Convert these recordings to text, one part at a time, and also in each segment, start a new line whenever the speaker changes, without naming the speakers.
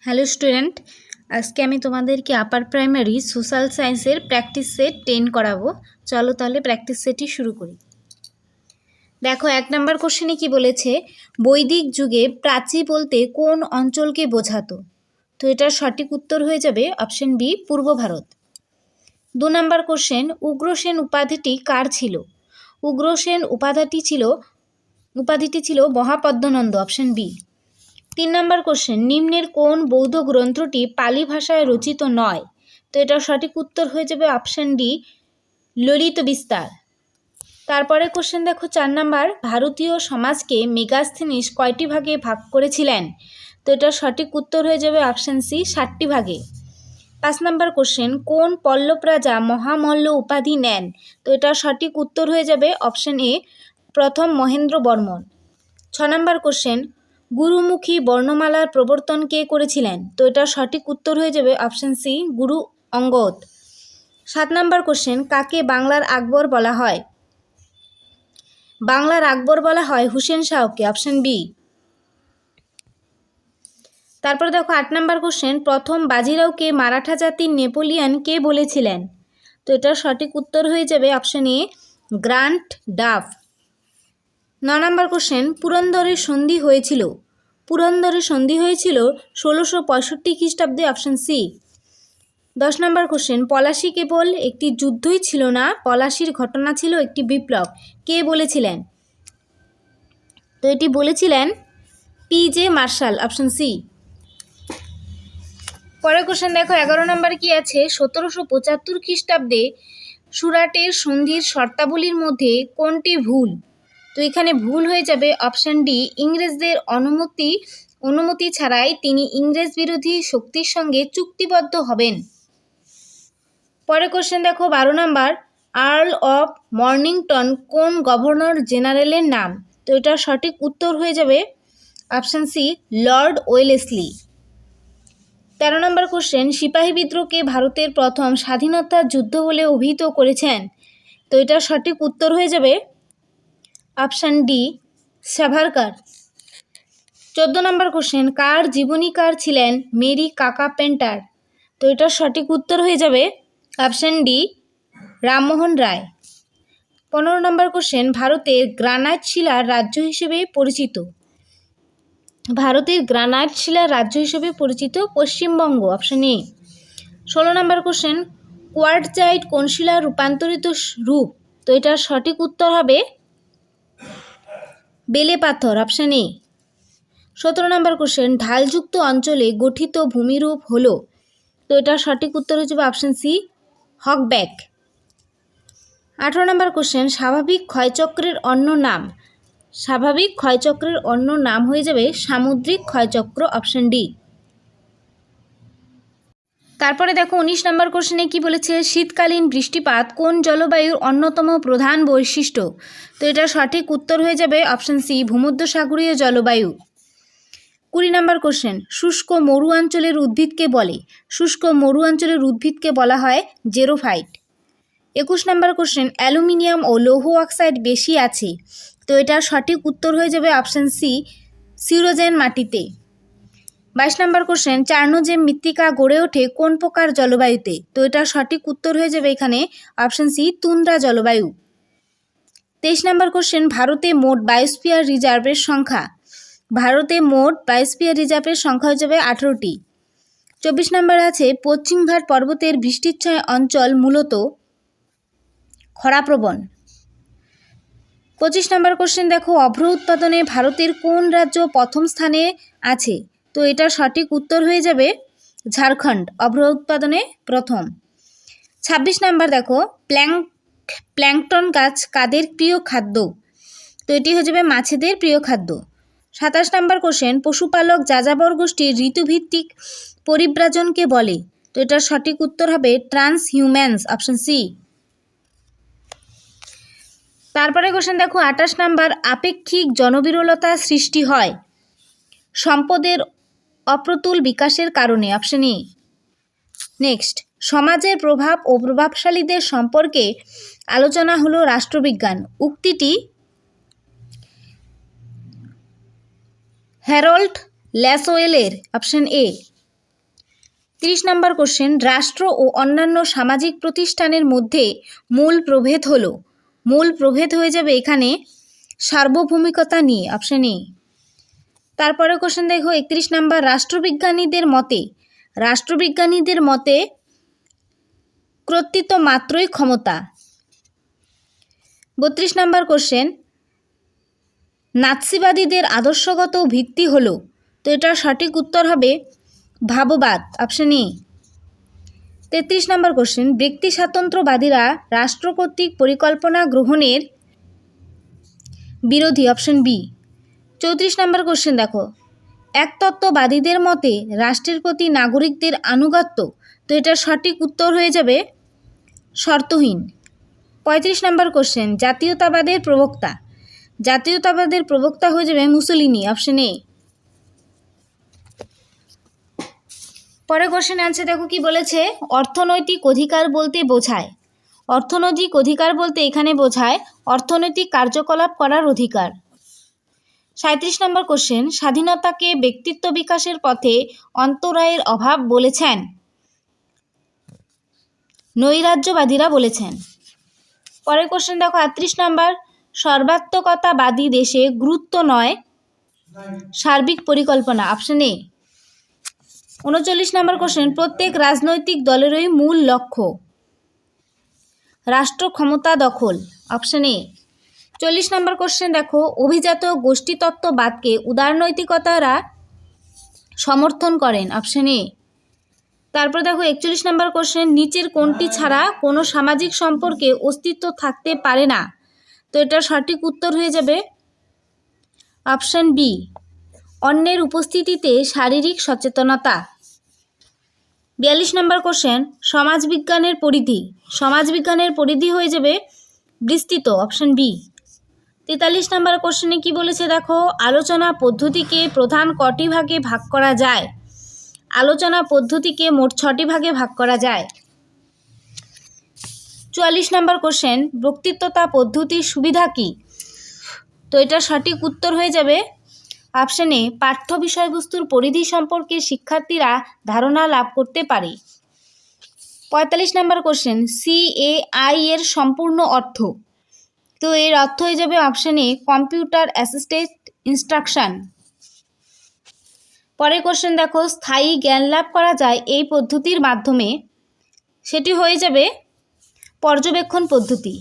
Hello student, আজকে আমি তোমাদেরকে আপার প্রাইমারি সোশ্যাল সায়েন্সের প্র্যাকটিস সেট 10 করাবো। চলো তাহলে প্র্যাকটিস সেটটি শুরু করি। দেখো 1 নম্বর কোশ্চেনে কি বলেছে, বৈদিক যুগে প্রাচী বলতে কোন অঞ্চলকে বোঝাতো? তো এটার সঠিক উত্তর হয়ে যাবে অপশন বি, পূর্ব ভারত। 2 নম্বর কোশ্চেন, উগ্রসেন উপাধিটি কার ছিল? উগ্রসেন উপাধিটি ছিল মহাপদ্মনন্দ, অপশন বি। 3 নম্বর কোশ্চেন, নিম্নের কোন বৌদ্ধ গ্রন্থটি পালি ভাষায় রচিত নয়? তো এটার সঠিক উত্তর হয়ে যাবে অপশন ডি, ললিত বিস্তার। তারপরে কোশ্চেন দেখো 4 নম্বর, ভারতীয় সমাজকে মেগাস্থেনিস কয়টি ভাগে ভাগ করেছিলেন? তো এটার সঠিক উত্তর হয়ে যাবে অপশন সি, 7টি ভাগে। 5 নম্বর কোশ্চেন, কোন পল্লব রাজা মহামল্ল উপাধি নেন? তো এটার সঠিক উত্তর হয়ে যাবে অপশন এ, প্রথম মহেন্দ্র বর্মন। 6 নম্বর কোশ্চেন, গুরুমুখী বর্ণমালার প্রবর্তন কে করেছিলেন? তো এটার সঠিক উত্তর হয়ে যাবে অপশন সি, গুরু অঙ্গদ। 7 নম্বর কোশ্চেন, কাকে বাংলার আকবর বলা হয়? বাংলার আকবর বলা হয় হুসেন শাহকে, অপশন বি। তারপর দেখো 8 নম্বর কোশ্চেন, প্রথম বাজিরাওকে মারাঠা জাতির নেপোলিয়ন কে বলেছিলেন? তো এটার সঠিক উত্তর হয়ে যাবে অপশন এ, গ্র্যান্ড ডাফ। 9 নম্বর কোশ্চেন, পুরন্দরের সন্ধি হয়েছিল 1665 খ্রিস্টাব্দে, অপশন সি। 10 নম্বর কোশ্চেন, পলাশী কেবল একটি যুদ্ধই ছিল না, পলাশীর ঘটনা ছিল একটি বিপ্লব, কে বলেছিলেন? তো এটি বলেছিলেন পি.জে. Marshall, option C. পরের কোশ্চেন দেখো 11 নম্বর কি আছে, 1775 খ্রিস্টাব্দে সুরাটের সন্ধির শর্তাবলীর মধ্যে কোনটি ভুল? তো এখানে ভুল হয়ে যাবে অপশন ডি, ইংরেজদের অনুমতি ছাড়াই তিনি ইংরেজ বিরোধী শক্তির সঙ্গে চুক্তিবদ্ধ হবেন। পরের কোশ্চেন দেখো 12 নম্বর, আর্ল অফ মর্নিংটন কোন গভর্নর জেনারেলের নাম? তো এটার সঠিক উত্তর হয়ে যাবে অপশন সি, লর্ড ওয়েলেসলি। 13 নম্বর কোশ্চেন, সিপাহী বিদ্রোহকে ভারতের প্রথম স্বাধীনতার যুদ্ধ বলে অভিহিত করেছেন? তো এটার সঠিক উত্তর হয়ে যাবে অপশন ডি, সাভারকার। 14 নম্বর কোশ্চেন, কার জীবনীকার ছিলেন মেরি কাকা পেন্টার? তো এটার সঠিক উত্তর হয়ে যাবে অপশন ডি, রামমোহন রায়। 15 নম্বর কোশ্চেন, ভারতের গ্রানাইট শিলার রাজ্য হিসেবে পরিচিত Paschimbanga, option A. 16 number question, quartzite কোন শিলার রূপান্তরিত রূপ? তো এটার সঠিক উত্তর হবে বেলে পাথর, অপশন এ। 17 নম্বর কোশ্চেন, ঢালযুক্ত অঞ্চলে গঠিত ভূমিরূপ হলো? তো এটার সঠিক উত্তর হয়ে যাবে অপশন সি, হকব্যাক। 18 নম্বর কোশ্চেন, স্বাভাবিক ক্ষয়চক্রের অন্য নাম হয়ে যাবে সামুদ্রিক ক্ষয়চক্র, অপশন ডি। তারপরে দেখো 19 নম্বর কোশ্চেনে কি বলেছে, শীতকালীন বৃষ্টিপাত কোন জলবায়ুর অন্যতম প্রধান বৈশিষ্ট্য? তো এটার সঠিক উত্তর হয়ে যাবে অপশন সি, ভূমধ্যসাগরীয় জলবায়ু। 20 নম্বর কোশ্চেন, শুষ্ক মরু অঞ্চলের উদ্ভিদকে বলা হয় জেরোফাইট। 21 নম্বর কোশ্চেন, অ্যালুমিনিয়াম ও লৌহ অক্সাইড বেশি আছে? তো এটার সঠিক উত্তর হয়ে যাবে অপশন সি, সিউরোজেন মাটিতে। 22 নম্বর কোশ্চেন, চার্নোজেম মৃত্তিকা গড়ে ওঠে কোন প্রকার জলবায়ুতে? তো এটার সঠিক উত্তর হয়ে যাবে এখানে অপশন সি, তুন্দ্রা জলবায়ু। 23 নম্বর কোশ্চেন, ভারতে মোট বায়োস্ফিয়ার রিজার্ভের সংখ্যা হয়ে যাবে 18টি। 24 নম্বর আছে, পশ্চিমঘাট পর্বতের বৃষ্টিচ্ছয় অঞ্চল মূলত খরাপ্রবণ। 25 নম্বর কোশ্চেন দেখো, অভ্র উৎপাদনে ভারতের কোন রাজ্য প্রথম স্থানে আছে? তো এটার সঠিক উত্তর হয়ে যাবে ঝাড়খণ্ড, অভ্র উৎপাদনে প্রথম। 26 নম্বর দেখো, প্ল্যাঙ্কটন গাছ কাদের প্রিয় খাদ্য? তো এটি হয়ে যাবে মাছেদের প্রিয় খাদ্য। 27 নম্বর কোশ্চেন, পশুপালক যাযাবর গোষ্ঠীর ঋতুভিত্তিক পরিব্রাজনকে বলে? তো এটার সঠিক উত্তর হবে ট্রান্সহিউম্যান্স, অপশন সি। তারপরে কোশ্চেন দেখো 28 নম্বর, আপেক্ষিক জনবিরলতা সৃষ্টি হয় সম্পদের অপ্রতুল বিকাশের কারণে, অপশন এ। নেক্সট, সমাজের প্রভাব ও প্রভাবশালীদের সম্পর্কে আলোচনা হলো রাষ্ট্রবিজ্ঞান। উক্তিটি হ্যারল্ড ল্যাসওয়েলের, অপশন এ। 30 নম্বর কোশ্চেন, রাষ্ট্র ও অন্যান্য সামাজিক প্রতিষ্ঠানের মধ্যে মূল প্রভেদ হলো। মূল প্রভেদ হয়ে যাবে এখানে সার্বভৌমিকতা নিয়ে, অপশন এ। তারপরে কোশ্চেন দেখো 31 নম্বর, রাষ্ট্রবিজ্ঞানীদের মতে কর্তৃত্ব মাত্রই ক্ষমতা। 32 নম্বর কোশ্চেন, নাৎসিবাদীদের আদর্শগত ভিত্তি হলো। তো এটার সঠিক উত্তর হবে ভাববাদ, অপশন এ। 33 নম্বর কোশ্চেন, ব্যক্তি স্বাতন্ত্র্যবাদীরা রাষ্ট্র কর্তৃক পরিকল্পনা গ্রহণের বিরোধী, অপশন বি। 34 নম্বর কোশ্চেন দেখো, একতত্ত্ববাদীদের মতে রাষ্ট্রের প্রতি নাগরিকদের আনুগত্য। তো এটার সঠিক উত্তর হয়ে যাবে শর্তহীন। 35 নম্বর কোশ্চেন, জাতীয়তাবাদের প্রবক্তা হয়ে যাবে মুসোলিনি, অপশন এ। পরে কোশ্চেন আনসার দেখো কি বলেছে, অর্থনৈতিক অধিকার বলতে বোঝায়। অর্থনৈতিক অধিকার বলতে এখানে বোঝায় অর্থনৈতিক কার্যকলাপ করার অধিকার। 37 নম্বর কোশ্চেন, স্বাধীনতাকে ব্যক্তিত্ব বিকাশের পথে অন্তরায়ের অভাব বলেছেন। নৈরাজ্যবাদীরা বলেছেন। পরের কোশ্চেন দেখো 38 নম্বর, সর্বাত্মকতাবাদী দেশে গুরুত্ব নয় সার্বিক পরিকল্পনা, অপশন এ। 39 নম্বর কোশ্চেন, প্রত্যেক রাজনৈতিক দলেরই মূল লক্ষ্য রাষ্ট্র ক্ষমতা দখল, অপশন এ। 40 নম্বর কোশ্চেন দেখো, অভিজাত গোষ্ঠীতত্ত্ববাদকে উদারনৈতিকতারা সমর্থন করেন, অপশন এ। তারপর দেখো 41 নম্বর কোশ্চেন, নিচের কোনটি ছাড়া কোনো সামাজিক সম্পর্কে অস্তিত্ব থাকতে পারে না। তো এটার সঠিক উত্তর হয়ে যাবে অপশন বি, অন্যের উপস্থিতিতে শারীরিক সচেতনতা। 42 নম্বর কোশ্চেন, সমাজবিজ্ঞানের পরিধি হয়ে যাবে বিস্তৃত, অপশন বি। 43 নম্বর কোশ্চেনে কি বলেছে দেখো, আলোচনা পদ্ধতিকে প্রধান কটি ভাগে ভাগ করা যায়। আলোচনা পদ্ধতিকে মোট 6টি ভাগে ভাগ করা যায়। 44 নম্বর কোশ্চেন, বক্তৃতা পদ্ধতির সুবিধা কি। তো এটা সঠিক উত্তর হয়ে যাবে অপশন এ, পাঠ্য বিষয়বস্তুর পরিধি সম্পর্কে শিক্ষার্থীরা ধারণা লাভ করতে পারে। 45 নম্বর কোশ্চেন, CAI এর সম্পূর্ণ অর্থ। তো এর অর্থ হয়ে যাবে অপশন এ, কম্পিউটার অ্যাসিস্টেড ইনস্ট্রাকশন। পরের কোশ্চেন দেখো, স্থায়ী জ্ঞান লাভ করা যায় এই পদ্ধতির মাধ্যমে। সেটি হয়ে যাবে পর্যবেক্ষণ পদ্ধতি।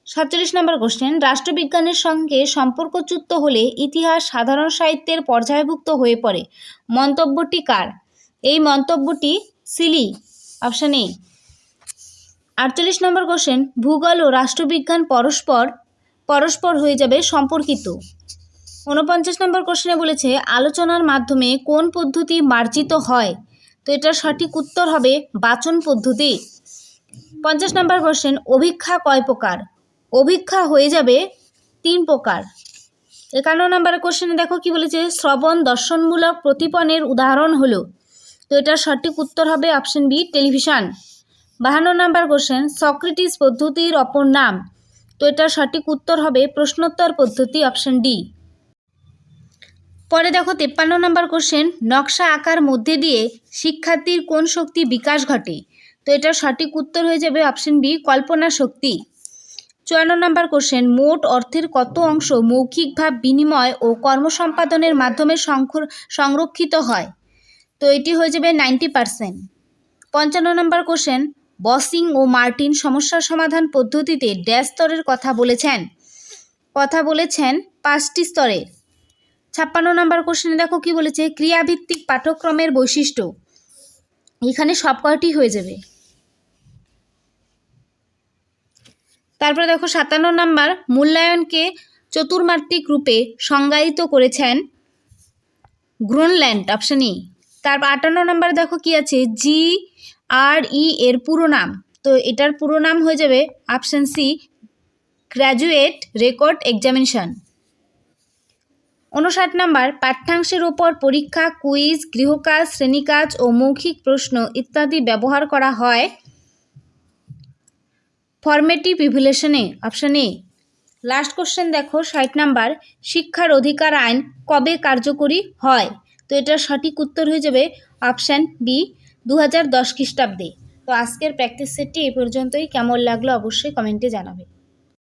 47 নম্বর কোশ্চেন, রাষ্ট্রবিজ্ঞানের সঙ্গে সম্পর্কযুক্ত হলে ইতিহাস সাধারণ সাহিত্যের পর্যায়ভুক্ত হয়ে পড়ে। মন্তব্যটি কার। এই মন্তব্যটি সিলি, অপশন এ। 48 নম্বর কোশ্চেন, ভূগোল ও রাষ্ট্রবিজ্ঞান পরস্পর হয়ে যাবে সম্পর্কিত। 49 নম্বর কোশ্চেনে বলেছে, আলোচনার মাধ্যমে কোন পদ্ধতি মার্জিত হয়। তো এটার সঠিক উত্তর হবে বাচন পদ্ধতি। 50 নম্বর কোশ্চেন, অভিক্ষা কয় প্রকার। অভিক্ষা হয়ে যাবে 3 প্রকার। 51 নম্বর কোশ্চেনে দেখো কি বলেছে, শ্রবণ দর্শনমূলক প্রতিপনের উদাহরণ হলো। তো এটার সঠিক উত্তর হবে অপশন বি, টেলিভিশন। 52 নম্বর কোশ্চেন, সক্রেটিস পদ্ধতির অপর নাম। তো এটার সঠিক উত্তর হবে প্রশ্নোত্তর পদ্ধতি, অপশন ডি। পরে দেখো 53 নম্বর কোশ্চেন, নকশা আঁকার মধ্যে দিয়ে শিক্ষার্থীর কোন শক্তি বিকাশ ঘটে। তো এটার সঠিক উত্তর হয়ে যাবে অপশন বি, কল্পনা শক্তি। 54 নম্বর কোশ্চেন, মোট অর্থের কত অংশ মৌখিক ভাব বিনিময় ও কর্মসম্পাদনের মাধ্যমে সংরক্ষিত হয়। তো এটি হয়ে যাবে 90%। 55 নম্বর কোশ্চেন, বসিং ও মার্টিন সমস্যা সমাধান পদ্ধতিতে ড্যাশ স্তরের কথা বলেছেন। 5টি স্তরের। 56 নম্বর কোশ্চেনে দেখো কি বলেছে, ক্রিয়াভিত্তিক পাঠ্যক্রমের বৈশিষ্ট্য। এখানে সব কয়টি হয়ে যাবে। তারপরে দেখো 57 নম্বর, মূল্যায়নকে চতুর্মাত্রিক রূপে সংজ্ঞায়িত করেছেন গ্রুনল্যান্ড, অপশন ই। তারপর 58 নম্বর দেখো কি আছে, GRE এর পুরো নাম। তো এটার পুরো নাম হয়ে যাবে option C, graduate record examination. 59 নম্বর, পাঠ্যাংশের ওপর পরীক্ষা, কুইজ, গৃহকাজ, শ্রেণীকাজ ও মৌখিক প্রশ্ন ইত্যাদি ব্যবহার করা হয় ফরমেটিভ ইভ্যালুয়েশনে, অপশন এ। লাস্ট কোশ্চেন দেখো 60 নম্বর, শিক্ষার অধিকার আইন কবে কার্যকরী হয়। তো এটার সঠিক উত্তর হয়ে যাবে অপশন বি, 2010 খ্রিস্টাব্দে। তো আজকের প্র্যাকটিস সেটটি এই পর্যন্তই। কেমন লাগলো অবশ্যই কমেন্টে জানাবে।